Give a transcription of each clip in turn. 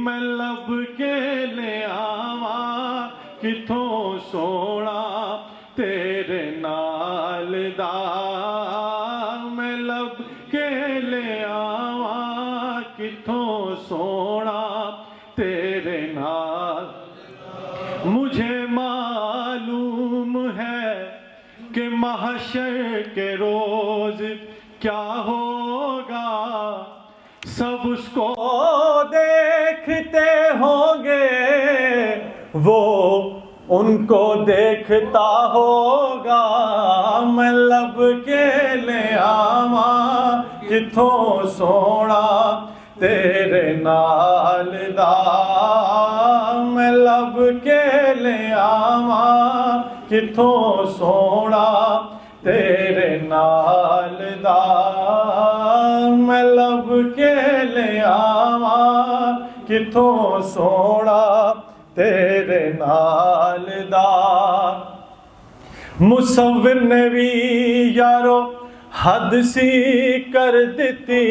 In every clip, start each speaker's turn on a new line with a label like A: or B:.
A: मैं लब के ले आवा किथों सोना तेरे नाल दा। मैं लब के ले आवा किथों सोना तेरे नाल। मुझे मालूम है कि महशर के रोज क्या होगा, सब उसको देखते होंगे, वो उनको देखता होगा। मैं लब के ले आवा किथों सोना तेरे नाल दा। मैं लब के ले आवा किथों सोना तेरे नाल दा। मैं लब के ले आवा किथों सोना तेरे नाल दा। मुसव्विर ने भी यारो हद सी कर दिती,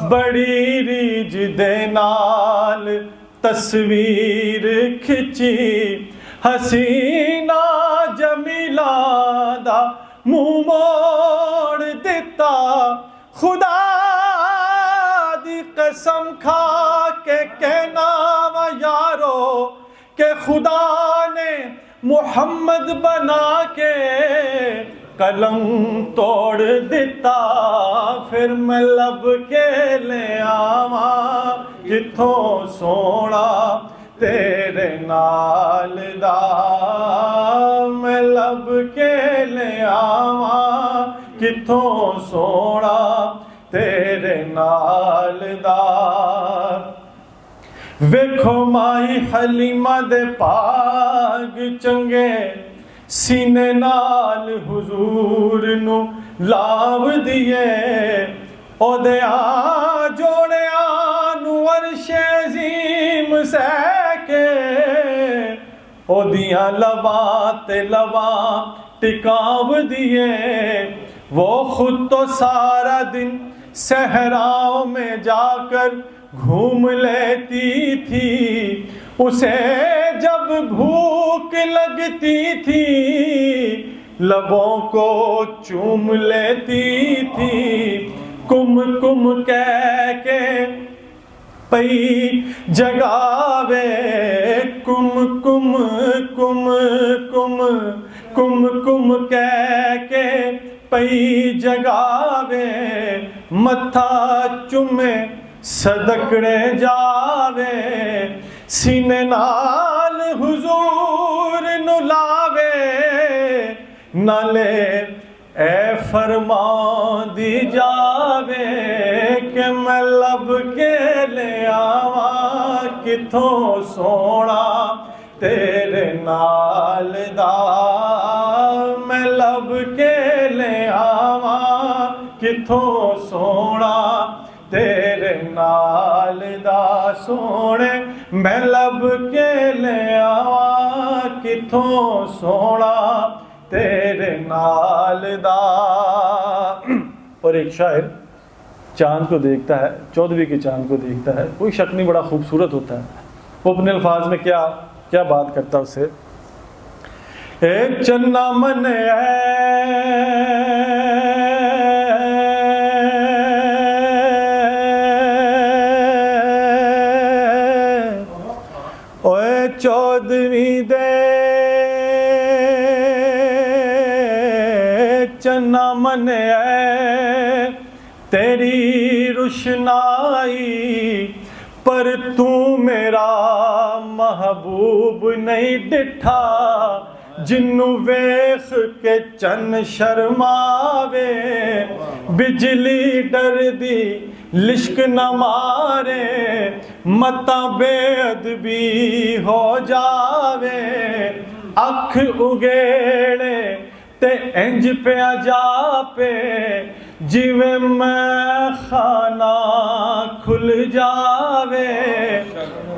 A: बड़ी रीझ दे नाल तस्वीर खिंची। हसीना जमीला दा मुंह मोड़ दिता, खुदा दी कसम खा के कहना वा यारो के खुदा ने मुहम्मद बना के कलम तोड़ दिता। फिर मैं लब के ले आवा किथों सोना तेरे नाल दा। मैं लब के ले आवा किथों सोना तेरे नाल दा। वेखो माई हलीमा दे पाग चंगे, सीने नाल हुजूर नू लाव दिए। ओदे आ जोड़िया नू अरशे अज़ीम सहके, ओदियां लवां ते लवां टिकाव दिए। वो खुद तो सारा दिन सहराओं में जाकर घूम लेती थी, उसे जब भूख लगती थी लबों को चूम लेती थी। कुम कुम कह के पई जगावे, कुम कुम कुम कुम कुम कुम कह के पई जगावे। मत्था चुमे सदकड़े जावे, सीने नाल हुजूर नु लावे। नाले ए फरमान दी जावे कि मैं लब के ले आवा किथों सोना तेरे नाल दा। मैं लब के ले आवा किथों सोना तेरे नाल दा। सोने मैं लब के ले आवा किथों सोना तेरे नाल दा। और एक शायर चांद को देखता है, 14वीं के चांद को देखता है, कोई शक नहीं बड़ा खूबसूरत होता है। वो अपने अल्फाज में क्या क्या बात करता है उसे। ए चन्ना मन ओए 14वीं दे चन्ना मन है तेरी रुशनाई, पर तू मेरा महबूब नहीं डिठा। जिन्नू वेख के चन शर्मावे, बिजली डर दी लिश्क न मारे। मता बेअदबी हो जावे, अख उगेड़े ते इंज पिया जापे। जिवें मैं खाना खुल जावे,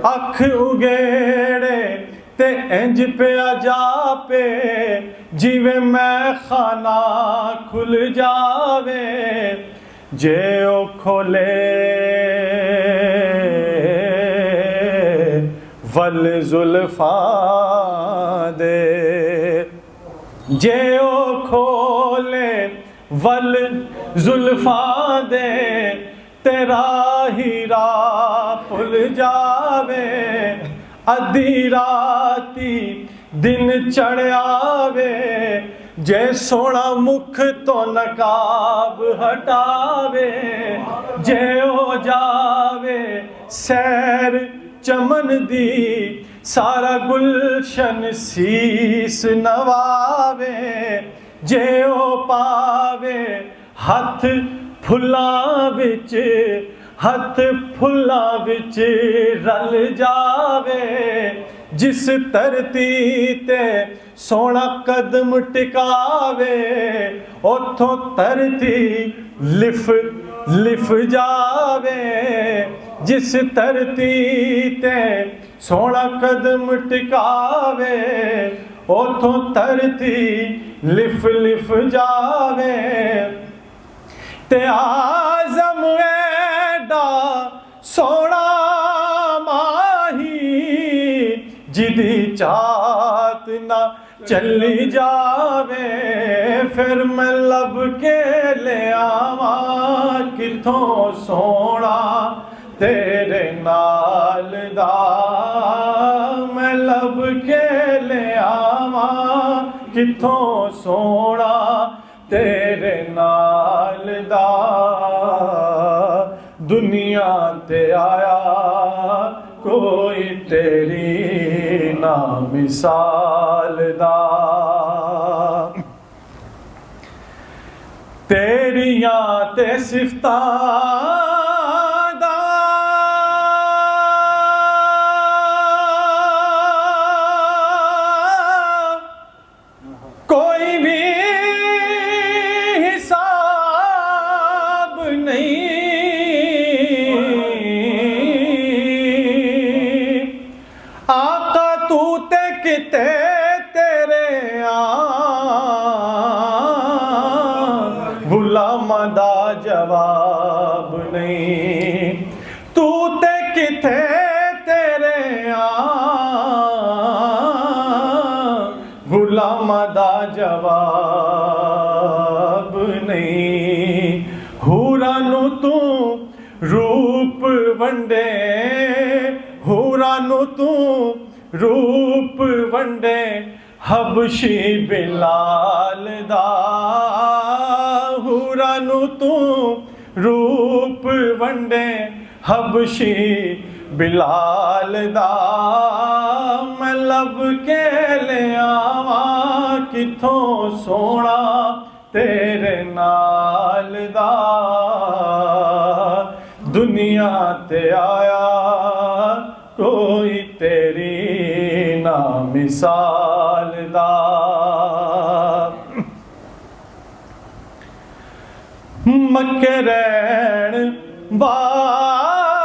A: अख उगेड़े ते इंज पिया जापे। जिवें मैं खाना खुल जावे। जे ओ खोले वल जुल्फां दे, जे ओ खोले वल जुल्फां दे, तेरा हीरा भुल जावे, अद्धी राती दिन चढ़ावे, जे सोना मुख तो नकाब हटावे, जे ओ जावे सैर चमन दी, सारा गुलशन सीस नवावे, जे ओ पावे हथ फुल्लां विच, हथ फुल्लां विच रल जावे, जिस धरती ते सोना कदम टिकावे, उथों धरती लिफ लिफ जावे, जिस धरती ते सोना कदम टिकावे, उथों धरती लिफ लिफ जावे, ते आज़म एडा सोना माही, जिदी चात ना चली जावे, फिर मैं लब के ले आवा किथों सोना तेरे नाल दा, मैं लब के ले आवा किथों सोना तेरे नाल दा, दुनिया ते आया कोई तेरी ना मिसाल दा, तेरियां ते सिफतां दा कोई भी हिसाब नहीं, आका तू ते किते तेरे गुलामां दा जवाब नहीं, तू ते किते तेरे गुलामां दा जवाब नहीं, हूरां नू तू रूप वंडे, हूरां नू तू रूप वंडे, हबशी बिलाल दा, हूरां नू तू रूप वंडे, हबशी बिलाल दा, मैं लब के ले आवा किथों सोना तेरे नाल दा, दुनिया ते आया कोई तेरी ना मिसाल दा, मक्के रहन वालिया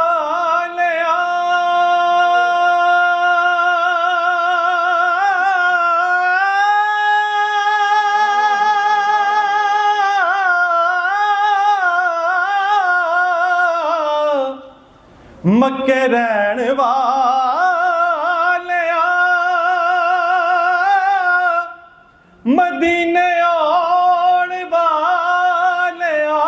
A: मक्के रहन वालिया मदीने आउण वालिया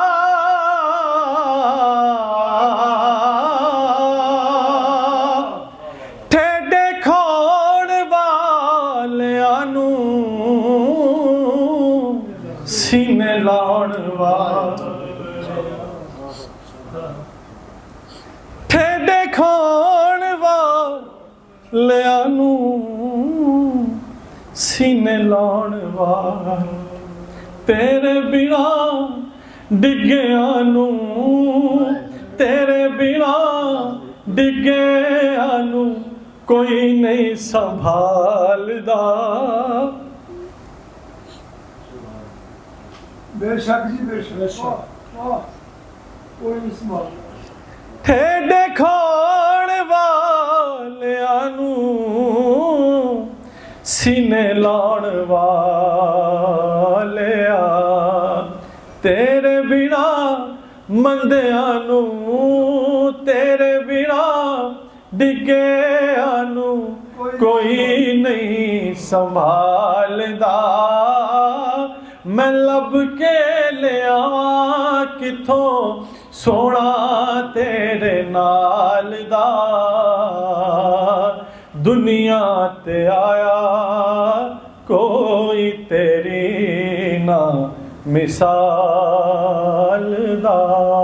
A: ठेडे खाण वालिया नू सीने लाउण वालिया ठेडे खाण वालिया नू सीने लाउण वाला तेरे बिना डिग्गिया नू तेरे बिना डिग्गिया नू कोई नहीं संभालदा
B: बेशक जी बेशक कोई नहीं संभाल
A: ठेडे खाण वालिया नू सीने लाउण वालिया तेरे बिना मंदिया नू तेरे बिना डिग ਗਿਆ ਨੂੰ ਕੋਈ ਨਹੀਂ ਸੰਭਾਲਦਾ। ਮੈਂ ਲੱਭ ਕੇ ਲਿਆਵਾਂ ਕਿਥੋਂ ਸੋਹਣਾ ਤੇਰੇ ਨਾਲ ਦਾ। ਦੁਨੀਆ ਤੇ ਆਇਆ ਕੋਈ ਤੇਰੀ ਨਾ ਮਿਸਾਲ ਦਾ।